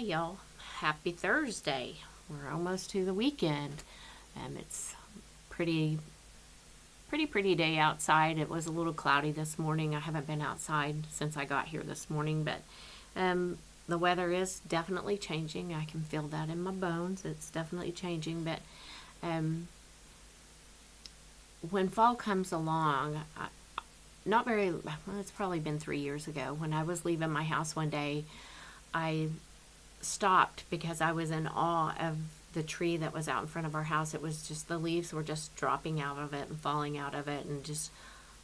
y'all. Happy Thursday. We're almost to the weekend. It's pretty day outside. It was a little cloudy this morning. I haven't been outside since I got here this morning, but the weather is definitely changing. I can feel that in my bones. It's definitely changing, but when fall comes along, it's probably been 3 years ago, when I was leaving my house one day, I stopped because I was in awe of the tree that was out in front of our house. It was just, the leaves were just dropping out of it and falling out of it and just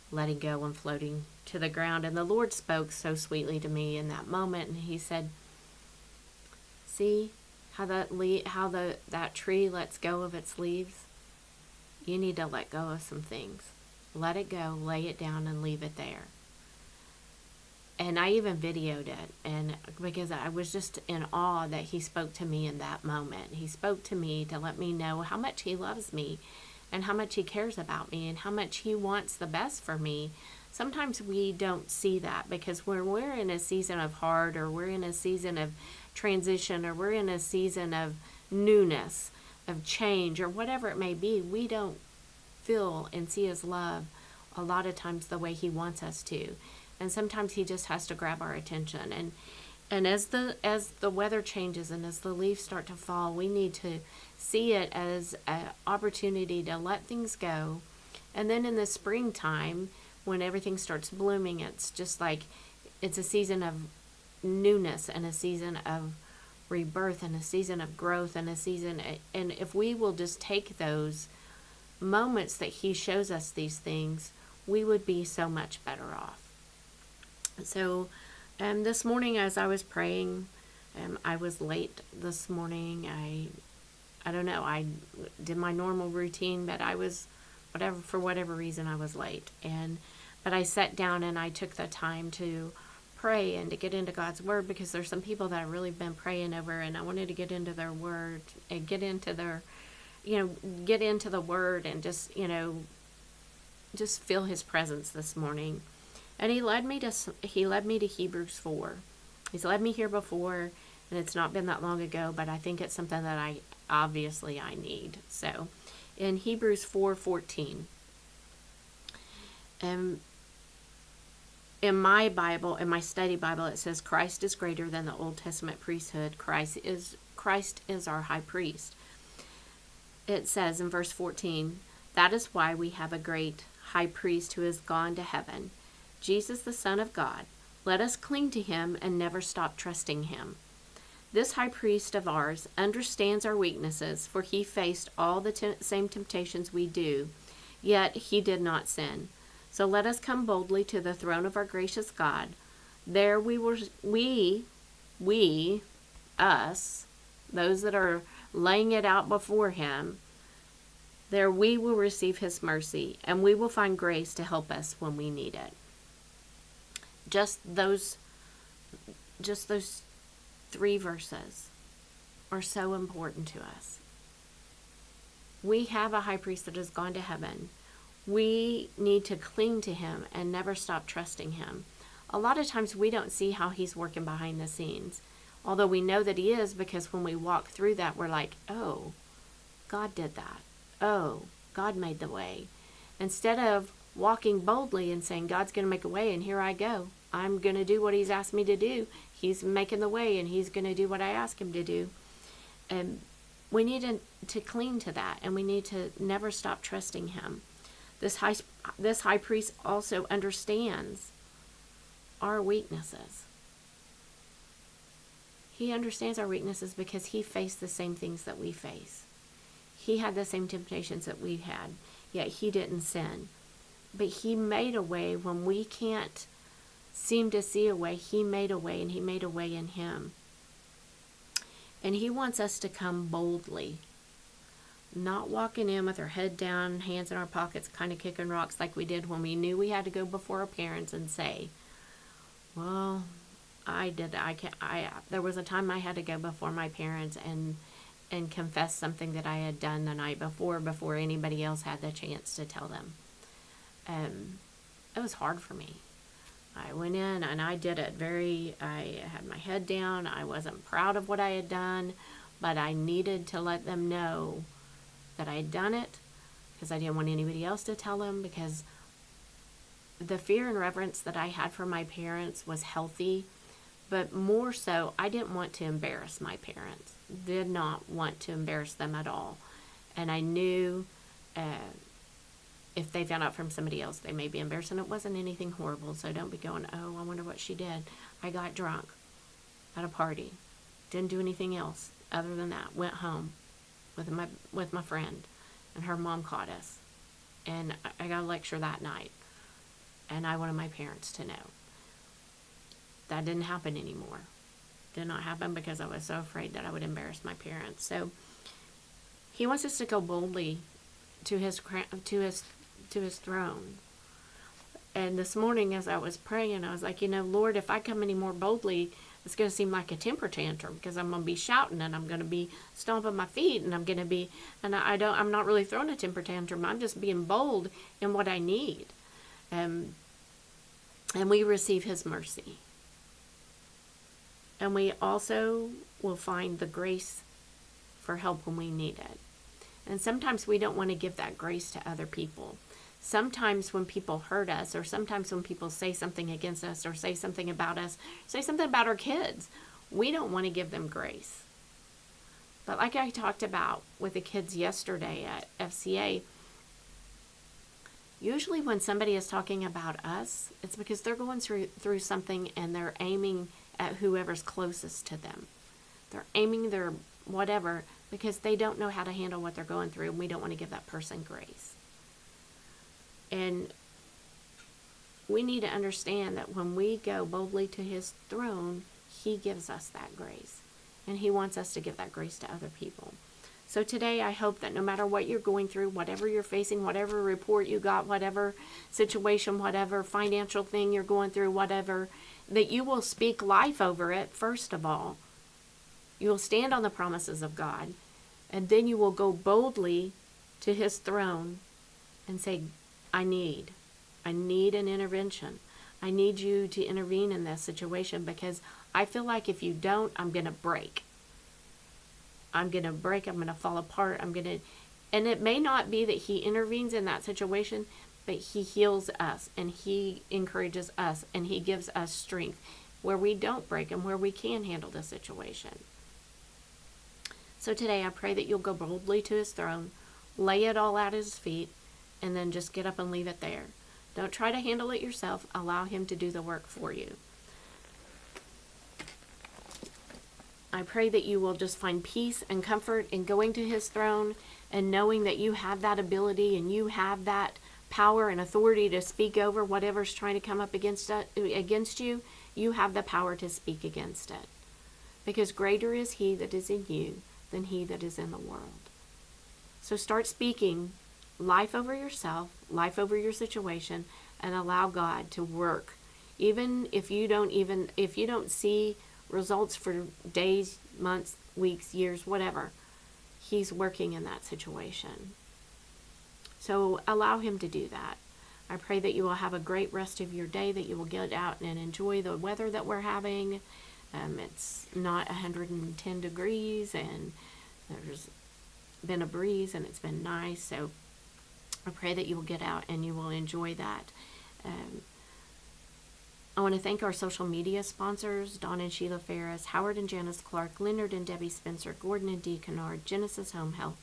letting go and floating to the ground. And the Lord spoke so sweetly to me in that moment, and he said, see how that tree lets go of its leaves? You need to let go of some things. Let it go, lay it down, and leave it there. And I even videoed it, and because I was just in awe that he spoke to me in that moment. He spoke to me to let me know how much he loves me and how much he cares about me and how much he wants the best for me. Sometimes we don't see that, because when we're in a season of hard, or we're in a season of transition, or we're in a season of newness, of change, or whatever it may be, we don't feel and see his love a lot of times the way he wants us to. And sometimes he just has to grab our attention. And as the weather changes and as the leaves start to fall, we need to see it as an opportunity to let things go. And then in the springtime, when everything starts blooming, it's just like it's a season of newness and a season of rebirth and a season of growth and and if we will just take those moments that he shows us these things, we would be so much better off. So this morning, as I was praying, I was late this morning. I don't know, I did my normal routine, but I was, for whatever reason, I was late. But I sat down and I took the time to pray and to get into God's Word, because there's some people that I've really been praying over, and I wanted to get into their Word and get into the Word and just feel his presence this morning. And he led me to Hebrews 4. He's led me here before, and it's not been that long ago, but I think it's something that I need. So in Hebrews 4:14, in my Bible, in my study Bible, it says Christ is greater than the Old Testament priesthood. Christ is our high priest. It says in verse 14, that is why we have a great high priest who has gone to heaven, Jesus, the Son of God. Let us cling to him and never stop trusting him. This high priest of ours understands our weaknesses, for he faced all the same temptations we do, yet he did not sin. So let us come boldly to the throne of our gracious God. There us, those that are laying it out before him, there we will receive his mercy, and we will find grace to help us when we need it. Just those 3 verses are so important to us. We have a high priest that has gone to heaven. We need to cling to him and never stop trusting him. A lot of times we don't see how he's working behind the scenes, although we know that he is, because when we walk through that, we're like, oh, God did that. Oh, God made the way. Instead of walking boldly and saying, God's going to make a way, and here I go. I'm going to do what he's asked me to do. He's making the way, and he's going to do what I ask him to do. And we need to cling to that, and we need to never stop trusting him. This high priest also understands our weaknesses. He understands our weaknesses because he faced the same things that we face. He had the same temptations that we had, yet he didn't sin. But he made a way when we can't seem to see a way. He made a way, and he made a way in him. And he wants us to come boldly, not walking in with our head down, hands in our pockets, kind of kicking rocks like we did when we knew we had to go before our parents and say, well, there was a time I had to go before my parents and confess something that I had done the night before anybody else had the chance to tell them. It was hard for me. I went in and I did it I had my head down. I wasn't proud of what I had done, but I needed to let them know that I had done it, because I didn't want anybody else to tell them, because the fear and reverence that I had for my parents was healthy, but more so, I didn't want to embarrass my parents. Did not want to embarrass them at all. And I knew if they found out from somebody else, they may be embarrassed. And it wasn't anything horrible, so don't be going, oh, I wonder what she did. I got drunk at a party. Didn't do anything else other than that. Went home with my friend, and her mom caught us. And I got a lecture that night. And I wanted my parents to know. That didn't happen anymore. Did not happen because I was so afraid that I would embarrass my parents. So he wants us to go boldly to his throne. And this morning as I was praying, I was like, Lord, if I come any more boldly, it's going to seem like a temper tantrum, because I'm going to be shouting and I'm going to be stomping my feet and I'm going to be, and I'm not really throwing a temper tantrum. I'm just being bold in what I need. And we receive his mercy. And we also will find the grace for help when we need it. And sometimes we don't want to give that grace to other people. Sometimes when people hurt us, or sometimes when people say something against us, or say something about us, say something about our kids, we don't want to give them grace. But like I talked about with the kids yesterday at FCA, usually when somebody is talking about us, it's because they're going through something and they're aiming at whoever's closest to them. They're aiming their whatever because they don't know how to handle what they're going through, and we don't want to give that person grace. And we need to understand that when we go boldly to his throne, he gives us that grace. And he wants us to give that grace to other people. So today, I hope that no matter what you're going through, whatever you're facing, whatever report you got, whatever situation, whatever financial thing you're going through, whatever, that you will speak life over it, first of all. You will stand on the promises of God, and then you will go boldly to his throne and say, I need an intervention. I need you to intervene in this situation, because I feel like if you don't, I'm going to break. I'm going to fall apart. And it may not be that he intervenes in that situation, but he heals us and he encourages us and he gives us strength where we don't break and where we can handle the situation. So today I pray that you'll go boldly to his throne, lay it all at his feet, and then just get up and leave it there. Don't try to handle it yourself. Allow him to do the work for you. I pray that you will just find peace and comfort in going to his throne and knowing that you have that ability and you have that power and authority to speak over whatever's trying to come up against you. You have the power to speak against it. Because greater is he that is in you than he that is in the world. So start speaking life over yourself, life over your situation, and allow God to work. Even if you don't see results for days, months, weeks, years, whatever, he's working in that situation. So allow him to do that. I pray that you will have a great rest of your day, that you will get out and enjoy the weather that we're having. It's not 110 degrees, and there's been a breeze, and it's been nice. So I pray that you will get out and you will enjoy that. I want to thank our social media sponsors, Dawn and Sheila Ferris, Howard and Janice Clark, Leonard and Debbie Spencer, Gordon and Dee Kennard, Genesis Home Health,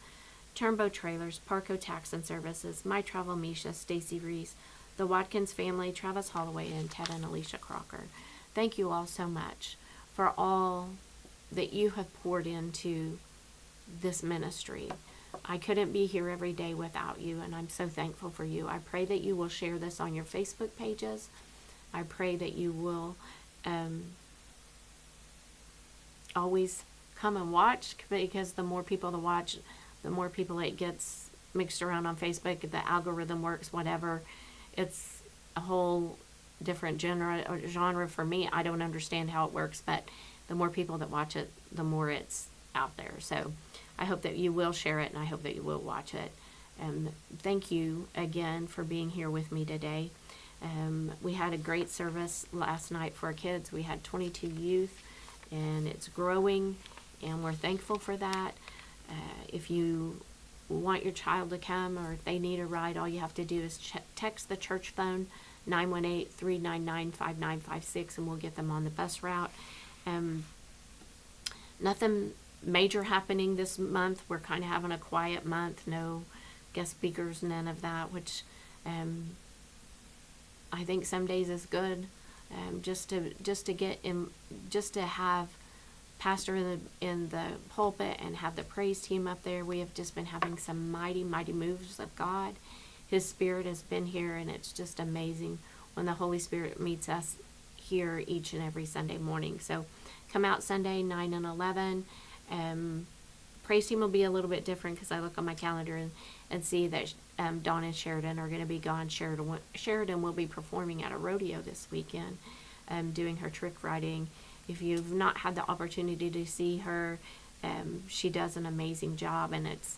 Turnbow Trailers, Parco Tax and Services, My Travel Misha, Stacy Reese, the Watkins family, Travis Holloway, and Ted and Alicia Crocker. Thank you all so much for all that you have poured into this ministry. I couldn't be here every day without you, and I'm so thankful for you. I pray that you will share this on your Facebook pages. I pray that you will always come and watch, because the more people that watch, the more people it gets mixed around on Facebook. The algorithm works, whatever. It's a whole different genre for me. I don't understand how it works, but the more people that watch it, the more it's out there. So I hope that you will share it, and I hope that you will watch it. And thank you again for being here with me today. We had a great service last night for our kids. We had 22 youth, and it's growing, and we're thankful for that. If you want your child to come, or if they need a ride, all you have to do is text the church phone, 918-399-5956, and we'll get them on the bus route. Nothing major happening this month. We're kind of having a quiet month. No guest speakers, none of that, which I think some days is good. Just to get in, just to have pastor in the pulpit and have the praise team up there. We have just been having some mighty moves of God. His Spirit has been here, and it's just amazing when the Holy Spirit meets us here each and every Sunday morning. So come out Sunday 9 and 11. Praise team will be a little bit different because I look on my calendar and see that Dawn and Sheridan are going to be gone. Sheridan will be performing at a rodeo this weekend, doing her trick riding. If you've not had the opportunity to see her, she does an amazing job, and it's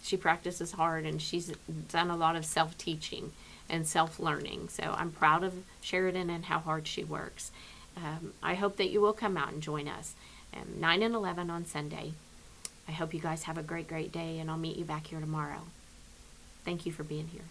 she practices hard, and she's done a lot of self-teaching and self-learning. So I'm proud of Sheridan and how hard she works. I hope that you will come out and join us 9 and 11 on Sunday. I hope you guys have a great day, and I'll meet you back here tomorrow. Thank you for being here.